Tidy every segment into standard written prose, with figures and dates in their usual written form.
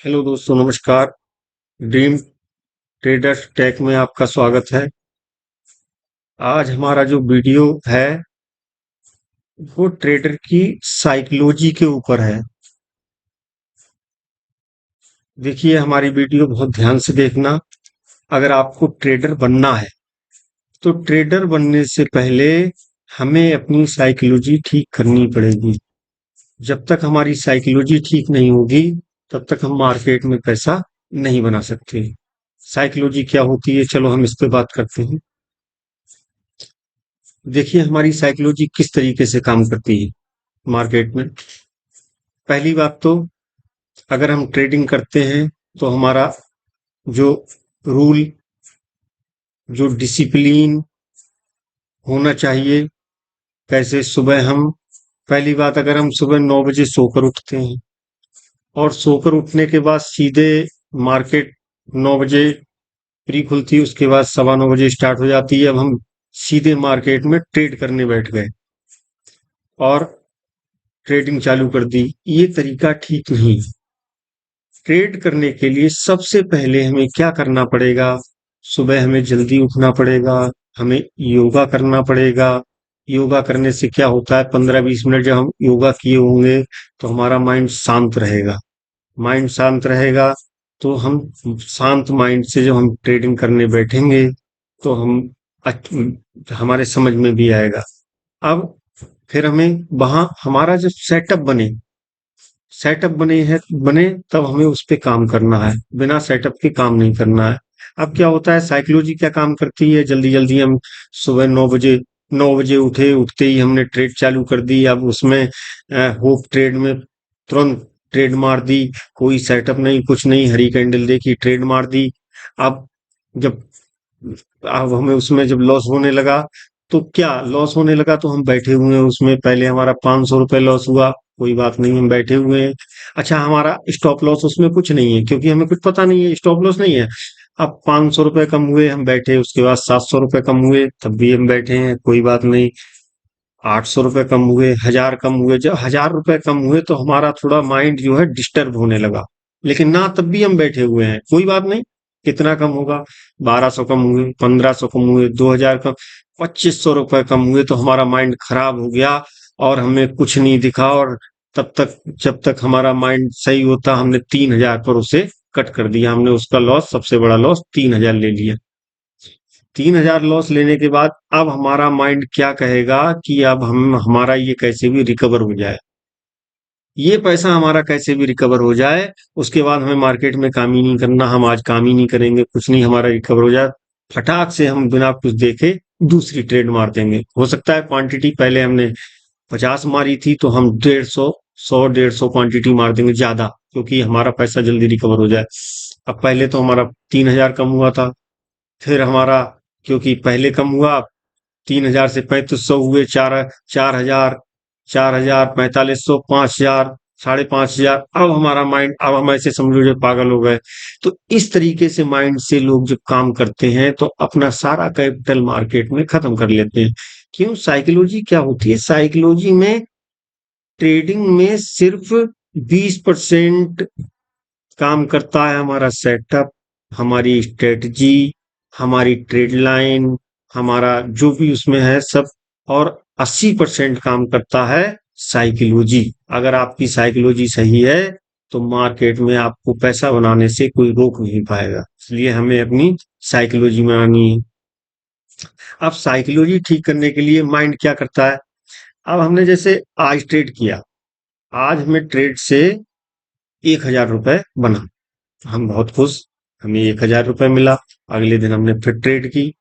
Hello दोस्तों, नमस्कार। Dream traders take में आपका स्वागत है। आज हमारा जो वीडियो है वो ट्रेडर की साइकोलॉजी के ऊपर है। देखिए, हमारी वीडियो बहुत ध्यान से देखना। अगर आपको ट्रेडर बनना है तो ट्रेडर बनने से पहले हमें अपनी साइकोलॉजी ठीक करनी पड़ेगी। जब तक हमारी साइकोलॉजी ठीक नहीं होगी तब तक हम मार्केट में पैसा नहीं बना सकते। साइकोलॉजी क्या होती है, चलो हम इस पे बात करते हैं। देखिए, हमारी साइकोलॉजी किस तरीके से काम करती है मार्केट में। पहली बात तो, अगर हम ट्रेडिंग करते हैं तो हमारा जो रूल, जो डिसिप्लिन होना चाहिए। कैसे सुबह हम, पहली बात, अगर हम सुबह 9 बजे सोकर उठते हैं और सोकर उठने के बाद सीधे मार्केट 9 बजे प्री खुलती है, उसके बाद 9:15 बजे स्टार्ट हो जाती है। अब हम सीधे मार्केट में ट्रेड करने बैठ गए और ट्रेडिंग चालू कर दी, ये तरीका ठीक नहीं। ट्रेड करने के लिए सबसे पहले हमें क्या करना पड़ेगा? सुबह हमें जल्दी उठना पड़ेगा, हमें योगा करना पड़ेगा। योगा करने से क्या होता है, 15-20 मिनट जब हम योगा किए होंगे तो हमारा माइंड शांत रहेगा। माइंड शांत रहेगा तो हम शांत माइंड से जब हम ट्रेडिंग करने बैठेंगे तो हमारे समझ में भी आएगा। अब फिर हमें वहां हमारा जब सेटअप बने तब हमें उस पे काम करना है, बिना सेटअप के काम नहीं करना है। अब क्या होता है, साइकोलॉजी क्या काम करती है, जल्दी जल्दी हम सुबह 9 बजे उठे, उठते ही हमने ट्रेड चालू कर दी। अब उसमें होप ट्रेड में तुरंत ट्रेड मार दी, कोई सेटअप नहीं, कुछ नहीं, हरी कैंडल देखी, ट्रेड मार दी। अब जब अब हमें उसमें जब लॉस होने लगा, तो क्या लॉस होने लगा, तो हम बैठे हुए हैं उसमें। पहले हमारा 500 रुपए लॉस हुआ, कोई बात नहीं, हम बैठे हुए हैं। अच्छा, हमारा स्टॉप लॉस उसमें कुछ नहीं है क्योंकि हमें कुछ पता नहीं है, स्टॉप लॉस नहीं है। अब 500 रुपए कम हुए, हम बैठे, उसके बाद 700 रुपए कम हुए, तब भी हम बैठे हैं, कोई बात नहीं। 800 रुपए कम हुए, 1000 कम हुए, जब 1000 रुपए कम हुए तो हमारा थोड़ा माइंड जो है डिस्टर्ब होने लगा। लेकिन ना, तब भी हम बैठे हुए हैं, कोई बात नहीं। कितना कम होगा? 1200 कम हुए, 1500 कम हुए, 2000 कम, 2500 रुपए कम हुए तो हमारा माइंड खराब हो गया और हमें कुछ नहीं दिखा। और तब तक, जब तक हमारा माइंड सही होता, हमने 3000 पर उसे कट कर दिया। हमने उसका लॉस, सबसे बड़ा लॉस 3000 ले लिया। 3000 लॉस लेने के बाद अब हमारा माइंड क्या कहेगा कि अब हम, हमारा ये कैसे भी रिकवर हो जाए, ये पैसा हमारा कैसे भी रिकवर हो जाए। उसके बाद हमें मार्केट में काम ही नहीं करना, हम आज काम ही नहीं करेंगे, कुछ नहीं, हमारा रिकवर हो जाए। फटाक से हम बिना कुछ देखे दूसरी ट्रेड मार देंगे। हो सकता है क्वांटिटी पहले हमने 50 मारी थी तो हम 150, 100-150 क्वांटिटी मार देंगे ज्यादा, क्योंकि हमारा पैसा जल्दी रिकवर हो जाए। अब पहले तो हमारा 3000 कम हुआ था, फिर हमारा, क्योंकि पहले कम हुआ, 3000 से 3500 हुए, 4000, 4000, 4500, 5000, 5500। अब हमारा माइंड, अब हम ऐसे समझो जो पागल हो गए। तो इस तरीके से माइंड से लोग जब काम करते हैं तो अपना सारा कैपिटल मार्केट में खत्म कर लेते हैं। क्यों? साइकोलॉजी क्या होती है, साइकोलॉजी में ट्रेडिंग में सिर्फ 20% काम करता है हमारा सेटअप, हमारी स्ट्रेटजी, हमारी ट्रेड लाइन, हमारा जो भी उसमें है सब। और 80% काम करता है साइकोलॉजी। अगर आपकी साइकोलॉजी सही है तो मार्केट में आपको पैसा बनाने से कोई रोक नहीं पाएगा। इसलिए हमें अपनी साइकोलॉजी में आनी है। अब साइकोलॉजी ठीक करने के लिए माइंड क्या करता है? अब हमने जैसे आज ट्रेड किया, आज हमें ट्रेड से 1000 रुपए बना, हम बहुत खुश, हमें 1000 रुपए मिला। अगले दिन हमने फिर ट्रेड की,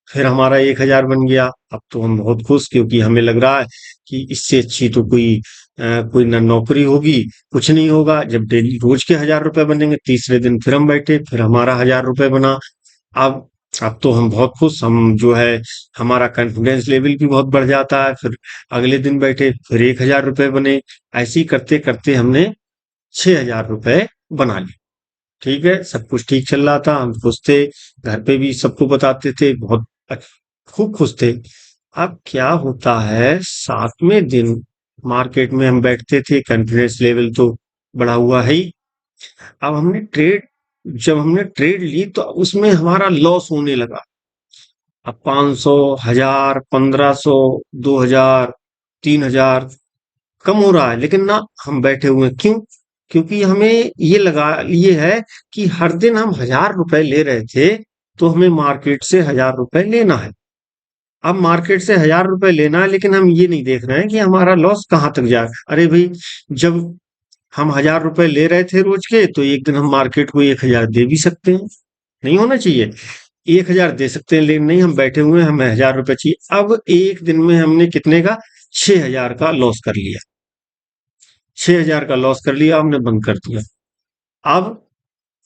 फिर हमारा 1000 बन गया। अब तो हम बहुत खुश, क्योंकि हमें लग रहा है कि इससे अच्छी तो कोई ना नौकरी होगी, कुछ नहीं होगा। जब डेली रोज के 1000 रुपए बनेंगे, तीसरे दिन फिर हम बैठे, फिर हमारा 1000 रुपए बना। अब अब तो हम बहुत खुश, हम जो है, हमारा कॉन्फिडेंस लेवल भी बहुत बढ़ जाता है। फिर अगले दिन बैठे, फिर 1000 रुपए बने। ऐसे ही करते करते हमने 6000 रुपए बना लिए। ठीक है, सब कुछ ठीक चल रहा था, हम खुश थे, घर पे भी सबको बताते थे, बहुत खूब खुश थे। अब क्या होता है, 7वें दिन मार्केट में हम बैठते थे, कॉन्फिडेंस लेवल तो बढ़ा हुआ है ही, अब जब हमने ट्रेड ली तो उसमें हमारा लॉस होने लगा। अब 500, 1000, 1500, 2000, 3000 कम हो रहा है, लेकिन ना हम बैठे हुए हैं। क्यों? क्योंकि हमें ये है कि हर दिन हम 1000 रुपए ले रहे थे, तो हमें मार्केट से 1000 रुपए लेना है। अब मार्केट से 1000 रुपए लेना है, लेकिन हम ये नहीं देख रहे हैं कि हमारा लॉस कहाँ तक जाए। अरे भाई, जब हम 1000 रुपए ले रहे थे रोज के, तो एक दिन हम मार्केट को 1000 दे भी सकते हैं। नहीं होना चाहिए। 1000 दे सकते हैं, लेकिन नहीं, हम बैठे हुए हैं, हमें 1000 रुपए चाहिए। अब एक दिन में हमने कितने का? 6000 का लॉस कर लिया। 6000 का लॉस कर लिया, हमने बंद कर दिया। अब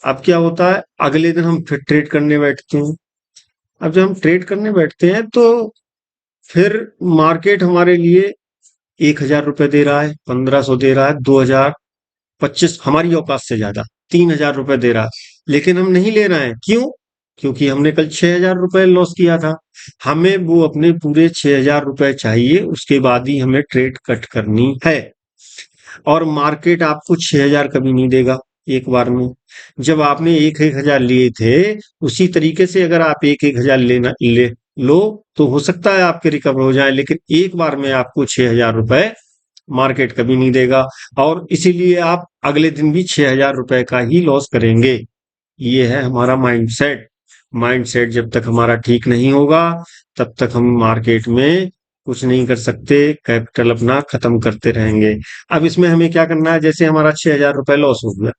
अब क्या होता है? अगले दिन हम फिर ट्रेड करने बैठते हैं। अब जब हम ट्रेड करने बैठते हैं, तो फिर मार्केट हमारे लिए 1000 रुपए दे रहा है, 1500 दे रहा है, 2000, 25, हमारी औकात से ज्यादा 3000 रुपए दे रहा है, लेकिन हम नहीं ले रहे हैं। क्यों? क्योंकि हमने कल 6000 रुपए लॉस किया था। हमें वो अपने पूरे 6000 रुपए चाहिए, उसके बाद ही हमें ट्रेड कट करनी है। और मार्केट आपको 6000 कभी नहीं देगा एक बार में। जब आपने एक एक हजार लिए थे, उसी तरीके से अगर आप एक एक हजार लेना ले लो, तो हो सकता है आपके रिकवर हो जाए, लेकिन एक बार में आपको 6000 रुपए मार्केट कभी नहीं देगा। और इसीलिए आप अगले दिन भी 6000 रुपए का ही लॉस करेंगे। ये है हमारा माइंडसेट। माइंडसेट जब तक हमारा ठीक नहीं होगा, तब तक हम मार्केट में कुछ नहीं कर सकते, कैपिटल अपना खत्म करते रहेंगे। अब इसमें हमें क्या करना है? जैसे हमारा 6000 रुपए लॉस हो गया।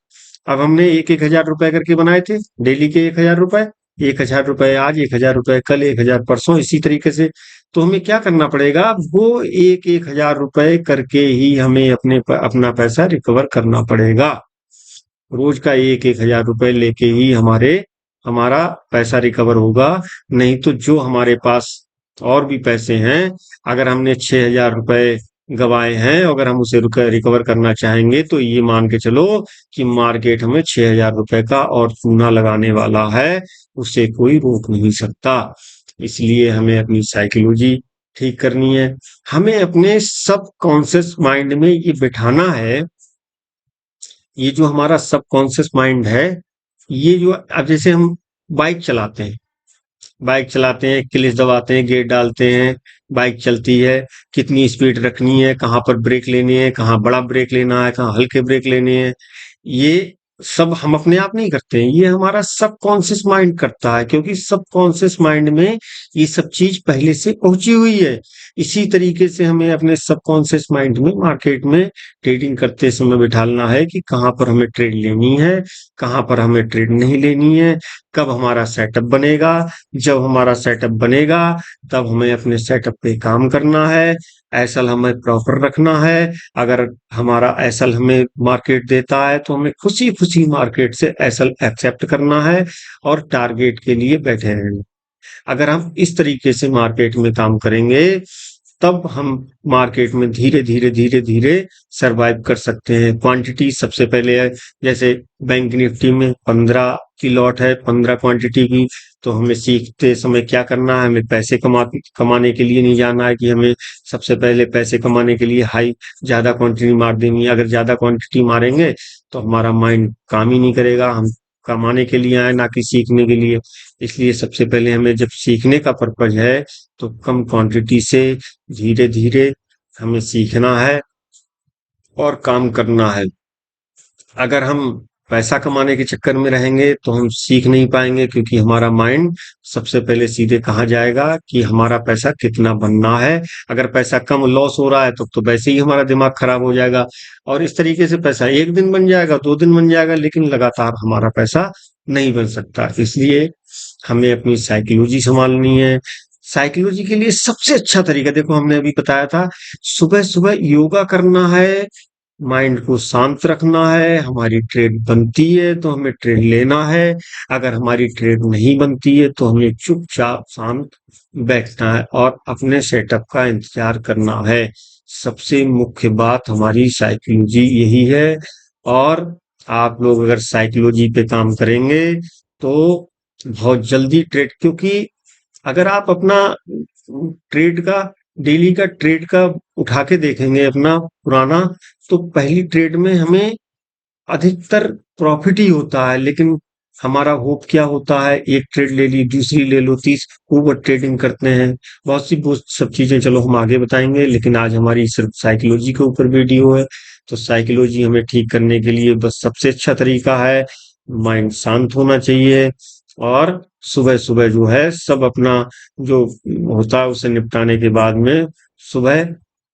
अब हमने एक एक हजार रुपए करके बनाए थे, डेली के 1000 रुपए। 1000 रुपए आज, 1000 रुपए कल, 1000 परसों, इसी तरीके से। तो हमें क्या करना पड़ेगा? वो एक एक हजार रुपए करके ही हमें अपना पैसा रिकवर करना पड़ेगा। रोज का एक एक हजार रुपए लेके ही हमारा पैसा रिकवर होगा। नहीं तो जो हमारे पास और भी पैसे हैं, अगर हमने 6000 रुपए गवाए हैं, अगर हम उसे रिकवर करना चाहेंगे, तो ये मान के चलो कि मार्केट हमें 6000 रुपए का और चूना लगाने वाला है। उसे कोई रोक नहीं सकता। इसलिए हमें अपनी साइकोलॉजी ठीक करनी है। हमें अपने सब कॉन्शियस माइंड में ये बिठाना है। ये जो हमारा सबकॉन्शियस माइंड है, ये जो, अब जैसे हम बाइक चलाते हैं बाइक चलाते हैं, क्लिच दबाते हैं, गियर डालते हैं, बाइक चलती है। कितनी स्पीड रखनी है, कहाँ पर ब्रेक लेनी है, कहाँ बड़ा ब्रेक लेना है, कहाँ हल्के ब्रेक लेने हैं, ये सब हम अपने आप नहीं करते हैं, ये हमारा सबकॉन्शियस माइंड करता है। क्योंकि सबकॉन्शियस माइंड में ये सब चीज पहले से पहुंची हुई है। इसी तरीके से हमें अपने सबकॉन्शियस माइंड में मार्केट में ट्रेडिंग करते समय बिठालना है कि कहाँ पर हमें ट्रेड लेनी है, कहाँ पर हमें ट्रेड नहीं लेनी है, कब हमारा सेटअप बनेगा। जब हमारा सेटअप बनेगा, तब हमें अपने सेटअप पे काम करना है। एसल हमें प्रॉपर रखना है। अगर हमारा एसल हमें मार्केट देता है, तो हमें खुशी खुशी मार्केट से एसल एक्सेप्ट करना है और टारगेट के लिए बैठे रहना। अगर हम इस तरीके से मार्केट में काम करेंगे, तब हम मार्केट में धीरे धीरे धीरे धीरे सरवाइव कर सकते हैं। क्वांटिटी सबसे पहले है। जैसे बैंक निफ्टी में 15 की लॉट है, 15 क्वांटिटी की। तो हमें सीखते समय क्या करना है? हमें पैसे कमाने के लिए नहीं जाना है कि हमें सबसे पहले पैसे कमाने के लिए हाई ज्यादा क्वांटिटी मार देनी है। अगर ज्यादा क्वांटिटी मारेंगे, तो हमारा माइंड काम ही नहीं करेगा। हम कमाने के लिए आए, ना कि सीखने के लिए। इसलिए सबसे पहले हमें, जब सीखने का पर्पज है, तो कम क्वांटिटी से धीरे धीरे हमें सीखना है और काम करना है। अगर हम पैसा कमाने के चक्कर में रहेंगे, तो हम सीख नहीं पाएंगे। क्योंकि हमारा माइंड सबसे पहले सीधे कहाँ जाएगा कि हमारा पैसा कितना बनना है। अगर पैसा कम लॉस हो रहा है, तो वैसे ही हमारा दिमाग खराब हो जाएगा। और इस तरीके से पैसा एक दिन बन जाएगा, 2 दिन बन जाएगा, लेकिन लगातार हमारा पैसा नहीं बन सकता। इसलिए हमें अपनी साइकोलॉजी संभालनी है। साइकोलॉजी के लिए सबसे अच्छा तरीका, देखो हमने अभी बताया था, सुबह सुबह योगा करना है, माइंड को शांत रखना है। हमारी ट्रेड बनती है, तो हमें ट्रेड लेना है। अगर हमारी ट्रेड नहीं बनती है, तो हमें चुपचाप शांत बैठना है और अपने सेटअप का इंतजार करना है। सबसे मुख्य बात हमारी साइकोलॉजी यही है। और आप लोग अगर साइकोलॉजी पे काम करेंगे, तो बहुत जल्दी ट्रेड, क्योंकि अगर आप अपना ट्रेड का डेली का ट्रेड का उठा के देखेंगे अपना पुराना, तो पहली ट्रेड में हमें अधिकतर प्रॉफिट ही होता है, लेकिन हमारा होप क्या होता है, एक ट्रेड ले ली, दूसरी ले लो, तीस ओवर ट्रेडिंग करते हैं। बहुत सी वो सब चीजें चलो हम आगे बताएंगे, लेकिन आज हमारी सिर्फ साइकोलॉजी के ऊपर वीडियो है। तो साइकोलॉजी हमें ठीक करने के लिए बस सबसे अच्छा तरीका है, माइंड शांत होना चाहिए। और सुबह सुबह जो है सब अपना जो होता है उसे निपटाने के बाद में सुबह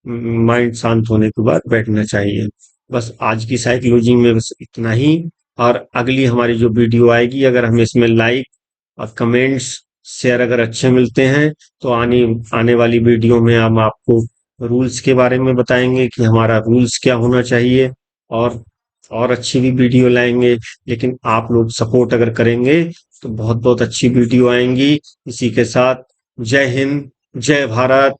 माइंड शांत होने के बाद बैठना चाहिए। बस आज की साइकोलॉजी में बस इतना ही। और अगली हमारी जो वीडियो आएगी, अगर हमें इसमें लाइक और कमेंट्स शेयर अगर अच्छे मिलते हैं, तो आने आने वाली वीडियो में हम आपको रूल्स के बारे में बताएंगे कि हमारा रूल्स क्या होना चाहिए। और और अच्छी भी वीडियो लाएंगे। लेकिन आप लोग सपोर्ट अगर करेंगे तो बहुत बहुत अच्छी वीडियो आएंगी। इसी के साथ जय हिंद, जय भारत।